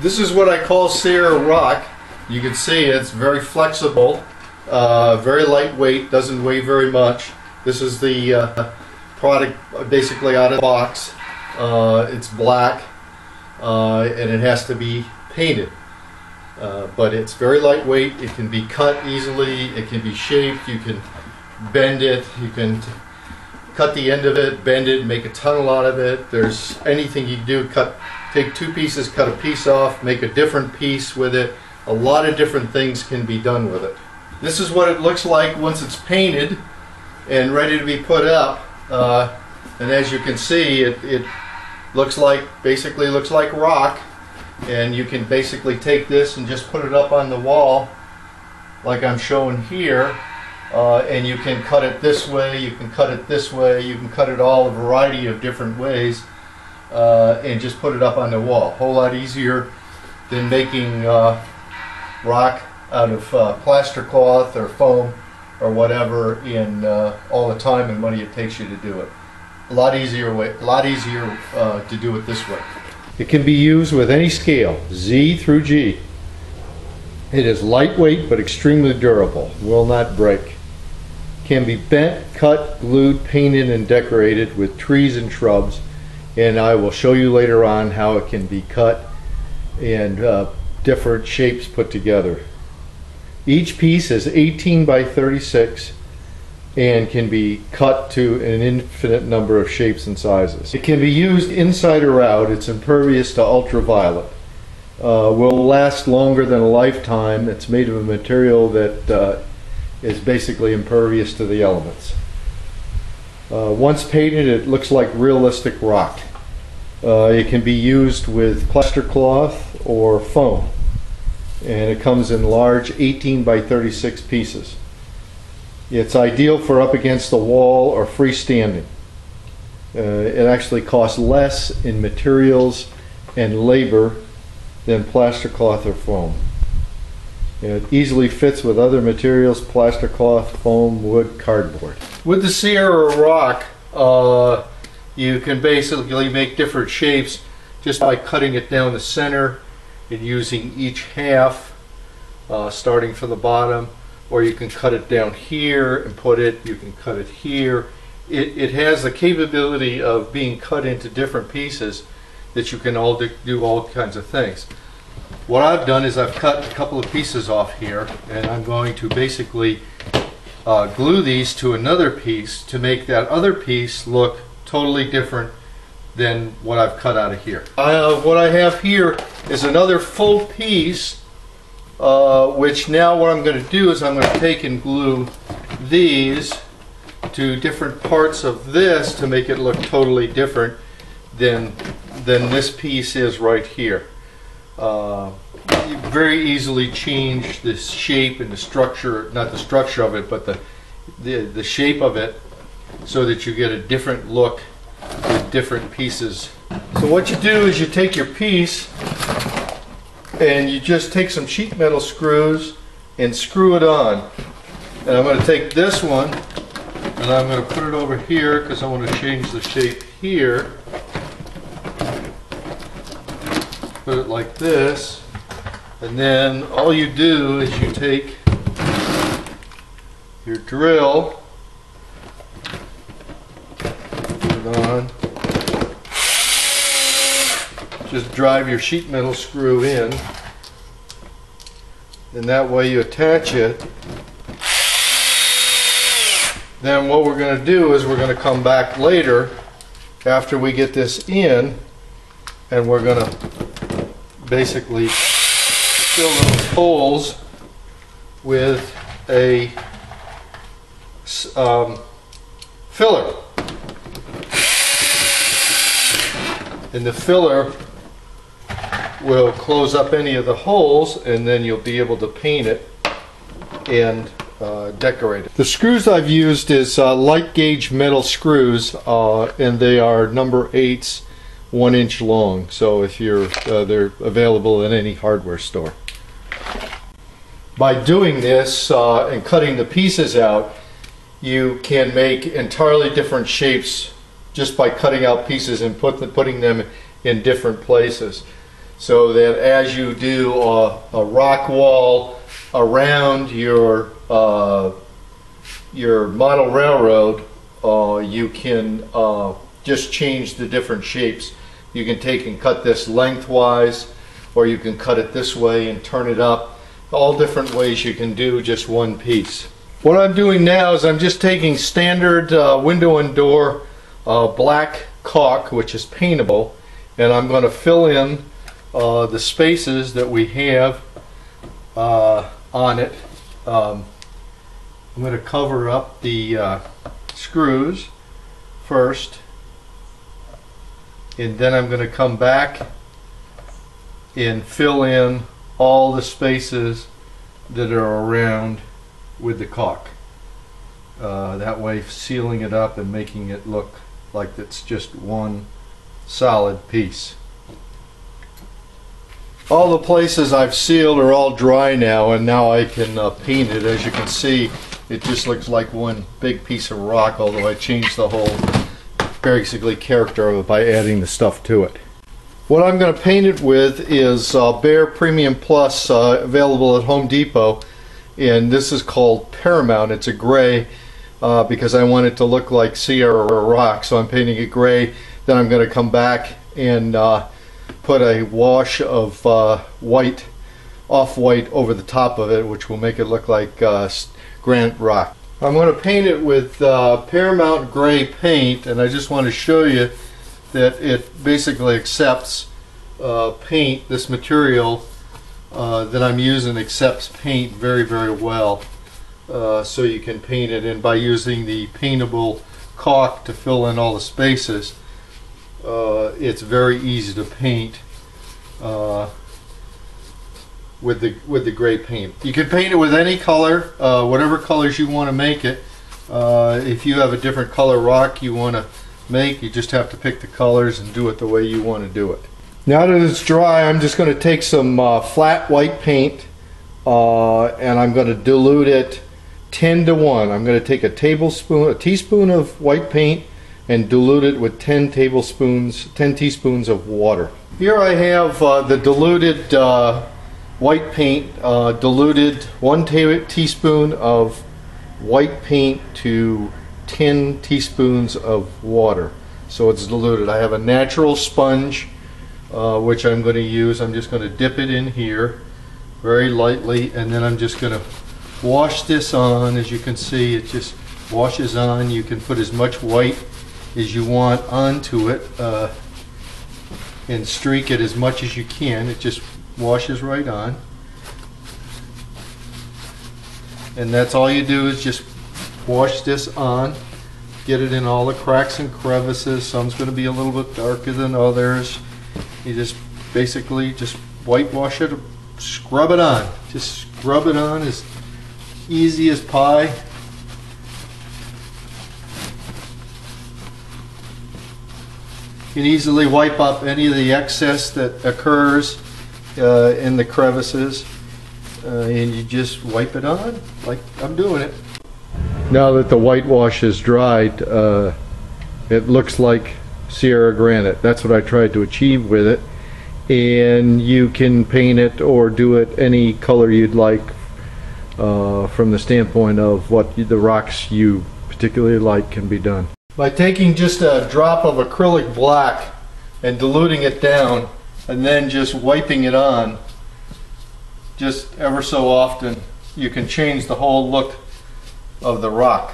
This is what I call Sierra Rock. You can see it's very flexible, very lightweight, doesn't weigh very much. This is the product basically out of the box. It's black and it has to be painted. But it's very lightweight, it can be cut easily, it can be shaped, you can bend it, you can cut the end of it, bend it, make a tunnel out of it. There's anything you can do, take two pieces, cut a piece off, make a different piece with it. A lot of different things can be done with it. This is what it looks like once it's painted and ready to be put up. And as you can see, it basically looks like rock. And you can basically take this and just put it up on the wall like I'm showing here, and you can cut it this way, you can cut it this way, you can cut it all a variety of different ways, and just put it up on the wall. A whole lot easier than making rock out of plaster cloth or foam or whatever in all the time and money it takes you to do it. A lot easier to do it this way. It can be used with any scale, Z through G. It is lightweight but extremely durable, will not break. Can be bent, cut, glued, painted, and decorated with trees and shrubs. And I will show you later on how it can be cut and different shapes put together. Each piece is 18 by 36 and can be cut to an infinite number of shapes and sizes. It can be used inside or out. It's impervious to ultraviolet. Will last longer than a lifetime. It's made of a material that is basically impervious to the elements. Once painted, it looks like realistic rock. It can be used with plaster cloth or foam, and it comes in large 18 by 36 pieces. It's ideal for up against the wall or freestanding. It actually costs less in materials and labor than plaster cloth or foam. It easily fits with other materials: plaster cloth, foam, wood, cardboard. With the Sierra Rock, you can basically make different shapes just by cutting it down the center and using each half, starting from the bottom. Or you can cut it down here and put it, you can cut it here. It has the capability of being cut into different pieces that you can all do all kinds of things. What I've done is I've cut a couple of pieces off here, and I'm going to basically glue these to another piece to make that other piece look totally different than what I've cut out of here. What I have here is another full piece, which now what I'm going to do is I'm going to take and glue these to different parts of this to make it look totally different than this piece is right here. You very easily change the shape and the structure, not the structure of it, but the shape of it, so that you get a different look with different pieces. So what you do is you take your piece and you just take some sheet metal screws and screw it on. And I'm going to take this one and I'm going to put it over here because I want to change the shape here. Put it like this, and then all you do is you take your drill, put it on, just drive your sheet metal screw in, and that way you attach it. Then what we're going to do is we're going to come back later after we get this in, and we're going to basically fill those holes with a filler. And the filler will close up any of the holes, and then you'll be able to paint it and decorate it. The screws I've used is light gauge metal screws, and they are number 8s, 1 inch long. So if you're they're available in any hardware store. By doing this and cutting the pieces out, you can make entirely different shapes just by cutting out pieces and putting them in different places. so that as you do a rock wall around your model railroad, you can just change the different shapes. You can take and cut this lengthwise, or you can cut it this way and turn it up. All different ways you can do just one piece. What I'm doing now is I'm just taking standard window and door black caulk, which is paintable, and I'm going to fill in the spaces that we have on it. I'm going to cover up the screws first, and then I'm going to come back and fill in all the spaces that are around with the caulk. That way sealing it up and making it look like it's just one solid piece. All the places I've sealed are all dry now, and now I can paint it. As you can see, it just looks like one big piece of rock, although I changed the whole basically character of it by adding the stuff to it. What I'm going to paint it with is Behr Premium Plus, available at Home Depot, and this is called Paramount. It's a gray because I want it to look like Sierra rock, so I'm painting it gray. Then I'm going to come back and put a wash of white, off-white, over the top of it, which will make it look like granite rock. I'm going to paint it with Paramount gray paint, and I just want to show you that it basically accepts paint. This material that I'm using accepts paint very, very well. So you can paint it, and by using the paintable caulk to fill in all the spaces, it's very easy to paint with the gray paint. You can paint it with any color, whatever colors you want to make it. If you have a different color rock you want to make, you just have to pick the colors and do it the way you want to do it. Now that it's dry, I'm just going to take some flat white paint and I'm going to dilute it 10 to 1. I'm going to take a teaspoon of white paint and dilute it with 10 teaspoons of water. Here I have the diluted white paint, diluted 1 teaspoon of white paint to 10 teaspoons of water. So it's diluted. I have a natural sponge which I'm going to use. I'm just going to dip it in here very lightly, and then I'm just going to wash this on. As you can see, it just washes on. You can put as much white as you want onto it and streak it as much as you can. It just washes right on, and that's all you do is just wash this on, get it in all the cracks and crevices. Some's going to be a little bit darker than others. You just basically just whitewash it, scrub it on. Just scrub it on as easy as pie. You can easily wipe up any of the excess that occurs in the crevices, and you just wipe it on like I'm doing it. Now that the whitewash is dried, it looks like Sierra granite. That's what I tried to achieve with it, and you can paint it or do it any color you'd like from the standpoint of what the rocks you particularly like can be done. By taking just a drop of acrylic black and diluting it down and then just wiping it on just ever so often, you can change the whole look of the rock.